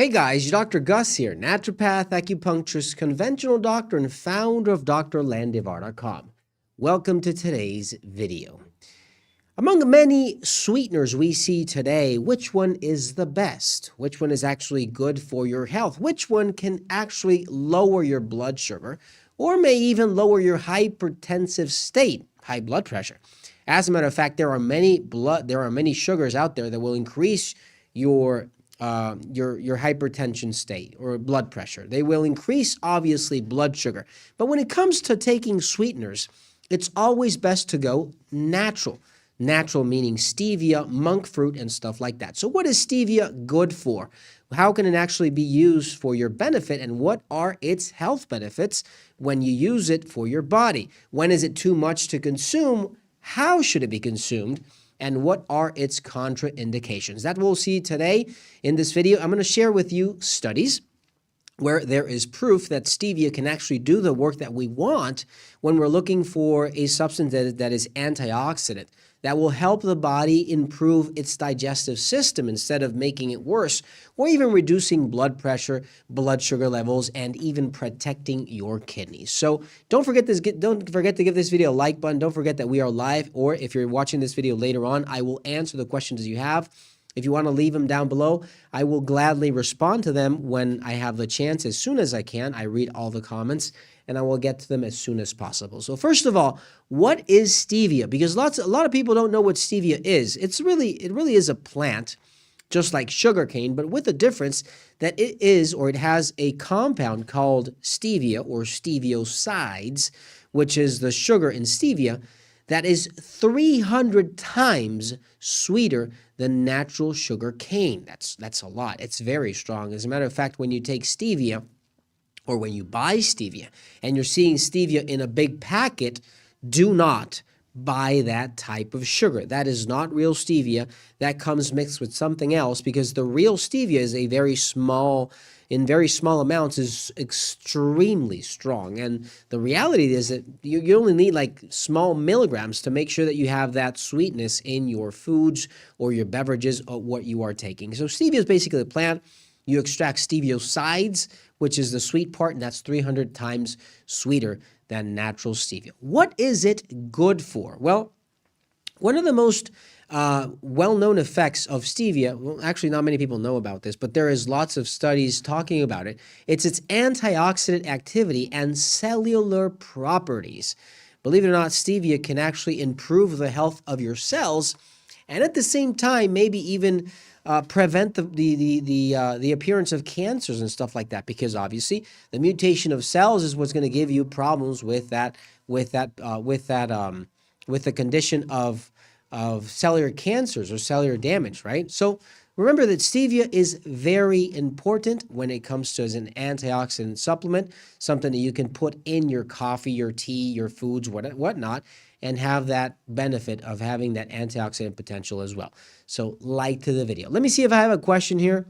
Hey guys, Dr. Gus here, naturopath, acupuncturist, conventional doctor, and founder of drlandivar.com. Welcome to today's video. Among the many sweeteners we see today, which one is the best? Which one is actually good for your health? Which one can actually lower your blood sugar or may even lower your hypertensive state, high blood pressure? As a matter of fact, there are many sugars out there that will increase your hypertension state or blood pressure. They will increase, obviously, blood sugar. But when it comes to taking sweeteners, it's always best to go natural. Natural meaning stevia, monk fruit, and stuff like that. So what is stevia good for? How can it actually be used for your benefit, and what are its health benefits when you use it for your body? When is it too much to consume? How should it be consumed? And what are its contraindications? That we'll see today in this video. I'm going to share with you studies where there is proof that stevia can actually do the work that we want when we're looking for a substance that is antioxidant, that will help the body improve its digestive system instead of making it worse, or even reducing blood pressure, blood sugar levels, and even protecting your kidneys. So don't forget to give this video a like button. Don't forget that we are live, or if you're watching this video later on, I will answer the questions you have. If you want to leave them down below, I will gladly respond to them when I have the chance as soon as I can. I read all the comments and I will get to them as soon as possible. So first of all, what is stevia? Because a lot of people don't know what stevia is. It really is a plant, just like sugarcane, but with the difference that it has a compound called stevia or steviosides, which is the sugar in stevia, that is 300 times sweeter than natural sugar cane. That's a lot. It's very strong. As a matter of fact, when you take stevia, or when you buy stevia, and you're seeing stevia in a big packet, do not buy that type of sugar. That is not real stevia. That comes mixed with something else, because the real stevia is in very small amounts, is extremely strong. And the reality is that you only need like small milligrams to make sure that you have that sweetness in your foods or your beverages or what you are taking. So stevia is basically a plant. You extract steviosides, which is the sweet part, and that's 300 times sweeter than natural stevia. What is it good for? Well, one of the most well-known effects of stevia, well, actually not many people know about this, but there is lots of studies talking about it. It's its antioxidant activity and cellular properties. Believe it or not, stevia can actually improve the health of your cells, and at the same time, maybe even prevent the appearance of cancers and stuff like that, because obviously the mutation of cells is what's going to give you problems with the condition of cellular cancers or cellular damage, right? So remember that stevia is very important when it comes to as an antioxidant supplement, something that you can put in your coffee, your tea, your foods, whatnot, and have that benefit of having that antioxidant potential as well. So like to the video. Let me see if I have a question here.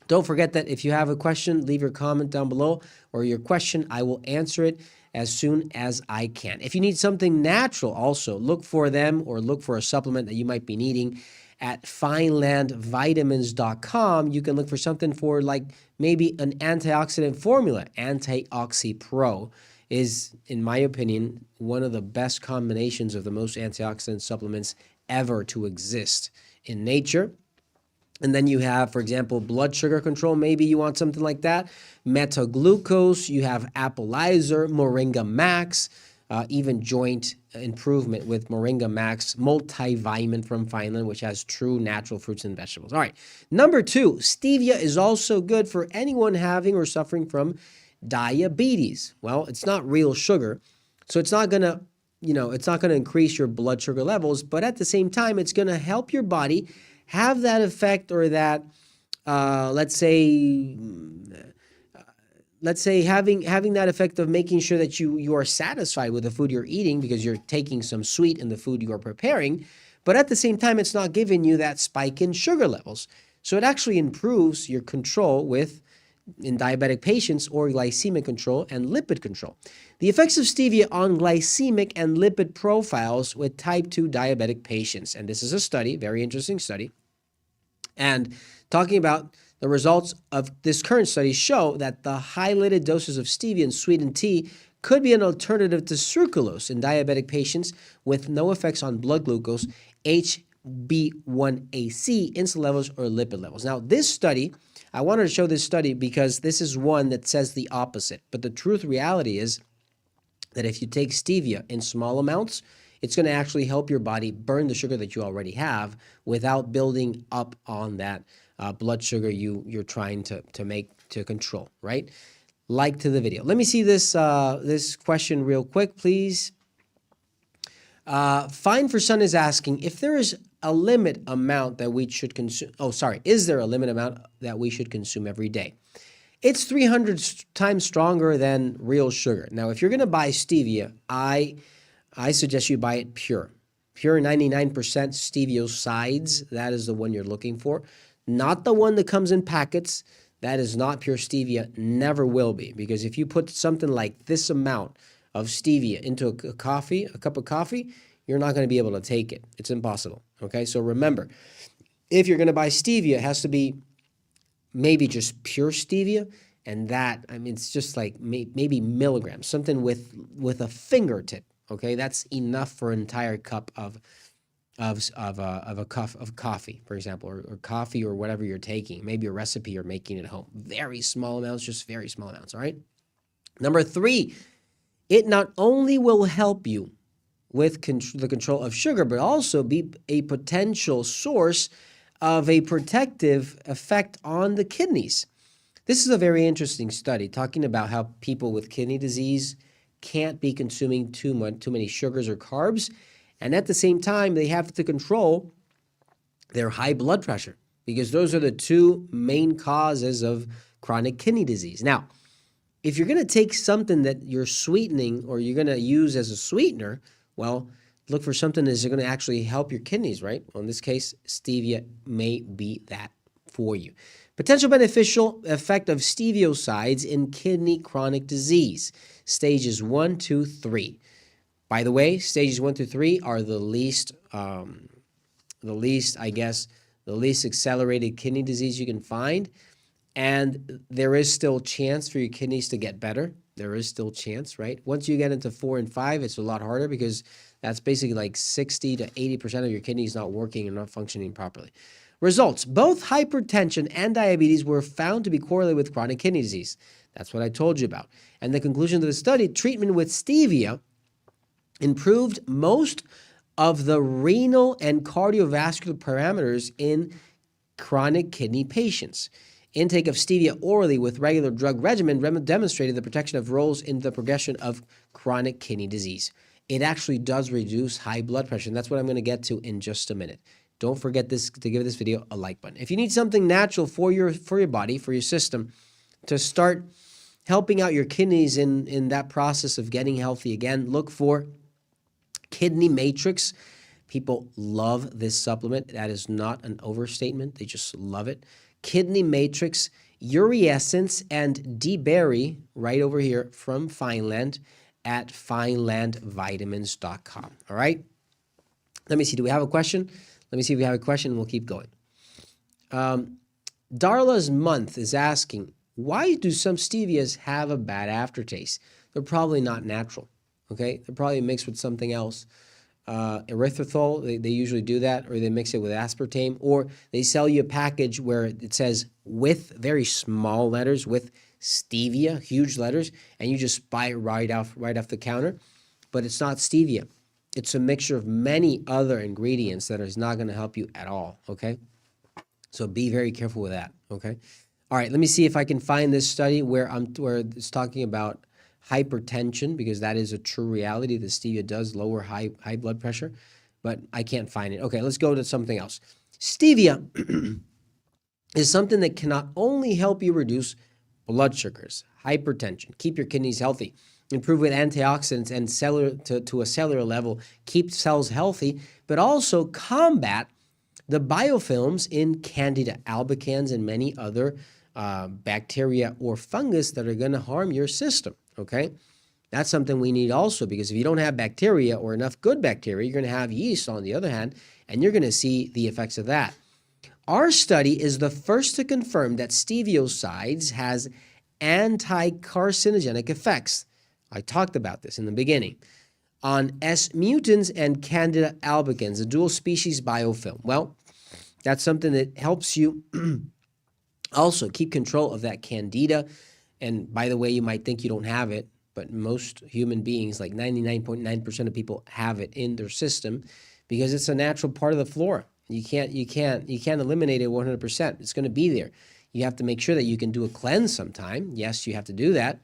Don't forget that if you have a question, leave your comment down below, or your question, I will answer it as soon as I can. If you need something natural also, look for them, or look for a supplement that you might be needing at finelandvitamins.com. You can look for something for like maybe an antioxidant formula. Antioxy Pro is, in my opinion, one of the best combinations of the most antioxidant supplements ever to exist in nature. And then you have, for example, blood sugar control. Maybe you want something like that. Metaglucose, you have Applizer, Moringa Max, even joint improvement with Moringa Max, multivitamin from Fineland, which has true natural fruits and vegetables. All right. Number 2, stevia is also good for anyone having or suffering from diabetes. Well, it's not real sugar, so it's not going to increase your blood sugar levels, but at the same time, it's going to help your body have that effect, or that, let's say having that effect of making sure that you are satisfied with the food you're eating, because you're taking some sweet in the food you are preparing, but at the same time, it's not giving you that spike in sugar levels. So it actually improves your control in diabetic patients, or glycemic control and lipid control. The effects of stevia on glycemic and lipid profiles with type 2 diabetic patients. And this is a study, very interesting study, and talking about The results of this current study show that the highlighted doses of stevia in sweetened tea could be an alternative to sucralose in diabetic patients with no effects on blood glucose, HbA1c, insulin levels, or lipid levels. Now, this study, I wanted to show this study because this is one that says the opposite. But the reality is that if you take stevia in small amounts, it's going to actually help your body burn the sugar that you already have without building up on that blood sugar you're trying to control, right? Like to the video. Let me see this this question real quick, please. Fine for Sun is asking if there is a limit amount that we should consume. Oh, sorry. Is there a limit amount that we should consume every day? It's 300 times stronger than real sugar. Now, if you're going to buy stevia, I suggest you buy it pure. Pure 99% steviosides, that is the one you're looking for. Not the one that comes in packets. That is not pure stevia, never will be. Because if you put something like this amount of stevia into a cup of coffee, you're not going to be able to take it. It's impossible, okay? So remember, if you're going to buy stevia, it has to be maybe just pure stevia, and that, I mean, it's just like maybe milligrams, something with a fingertip, okay? That's enough for an entire cup of coffee, for example, or coffee or whatever you're taking. Maybe a recipe you're making at home. Very small amounts, just very small amounts, all right? Number 3, it not only will help you with the control of sugar, but also be a potential source of a protective effect on the kidneys. This is a very interesting study talking about how people with kidney disease can't be consuming too many sugars or carbs, and at the same time, they have to control their high blood pressure because those are the two main causes of chronic kidney disease. Now, if you're going to take something that you're sweetening or you're going to use as a sweetener, well, look for something that's going to actually help your kidneys, right? Well, in this case, stevia may be that for you. Potential beneficial effect of steviosides in kidney chronic disease, stages 1, 2, 3. By the way, stages 1 through 3 are the least accelerated kidney disease you can find. And there is still chance for your kidneys to get better. There is still chance, right? Once you get into 4 and 5, it's a lot harder because that's basically like 60 to 80% of your kidneys not working and not functioning properly. Results. Both hypertension and diabetes were found to be correlated with chronic kidney disease. That's what I told you about. And the conclusion of the study, treatment with stevia improved most of the renal and cardiovascular parameters in chronic kidney patients. Intake of stevia orally with regular drug regimen demonstrated the protection of roles in the progression of chronic kidney disease. It actually does reduce high blood pressure, and that's what I'm going to get to in just a minute. Don't forget to give this video a like button. If you need something natural for your body, for your system, to start helping out your kidneys in that process of getting healthy again, look for Kidney Matrix. People love this supplement. That is not an overstatement. They just love it. Kidney Matrix, Uriescence, and D-Berry right over here from Fineland at finelandvitamins.com. All right? Let me see. Do we have a question? Let me see if we have a question, and we'll keep going. Darla's Month is asking, why do some stevias have a bad aftertaste? They're probably not natural, okay? They're probably mixed with something else. Erythritol, they usually do that, or they mix it with aspartame, or they sell you a package where it says with very small letters, with stevia, huge letters, and you just buy it right off the counter. But it's not stevia. It's a mixture of many other ingredients that is not going to help you at all, okay? So be very careful with that, okay? All right, let me see if I can find this study where it's talking about hypertension, because that is a true reality. The stevia does lower high blood pressure, but I can't find it. Okay, let's go to something else. Stevia is something that can not only help you reduce blood sugars, hypertension, keep your kidneys healthy, improve with antioxidants and to a cellular level, keep cells healthy, but also combat the biofilms in Candida albicans and many other bacteria or fungus that are going to harm your system, okay? That's something we need also, because if you don't have bacteria or enough good bacteria, you're going to have yeast on the other hand, and you're going to see the effects of that. Our study is the first to confirm that steviosides has anti-carcinogenic effects. I talked about this in the beginning. On S. mutans and Candida albicans, a dual species biofilm. Well, that's something that helps you also keep control of that Candida. And by the way, you might think you don't have it, but most human beings, like 99.9% of people, have it in their system because it's a natural part of the flora. You can't eliminate it 100%. It's going to be there. You have to make sure that you can do a cleanse sometime. Yes, you have to do that.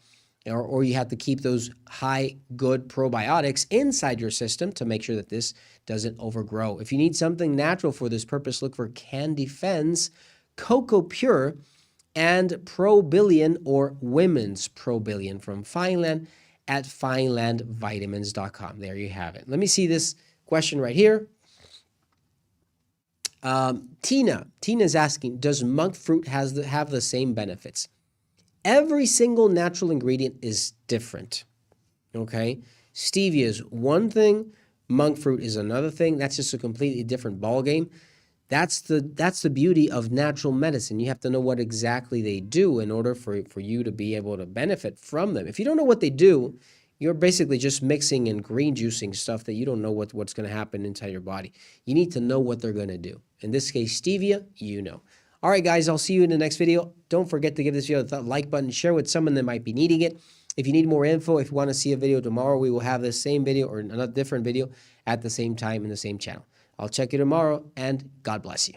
Or you have to keep those high good probiotics inside your system to make sure that this doesn't overgrow. If you need something natural for this purpose, look for Candifen's Cocoa Pure and Probillion or Women's Probillion from Fineland at finelandvitamins.com. There you have it. Let me see this question right here. Tina's asking, does monk fruit have the same benefits? Every single natural ingredient is different, okay? Stevia is one thing, monk fruit is another thing. That's just a completely different ballgame. That's the beauty of natural medicine. You have to know what exactly they do in order for you to be able to benefit from them. If you don't know what they do, you're basically just mixing and green juicing stuff that you don't know what's going to happen inside your body. You need to know what they're going to do. In this case, stevia, you know. All right, guys, I'll see you in the next video. Don't forget to give this video a like button, share with someone that might be needing it. If you need more info, if you want to see a video tomorrow, we will have the same video or another different video at the same time in the same channel. I'll check you tomorrow, and God bless you.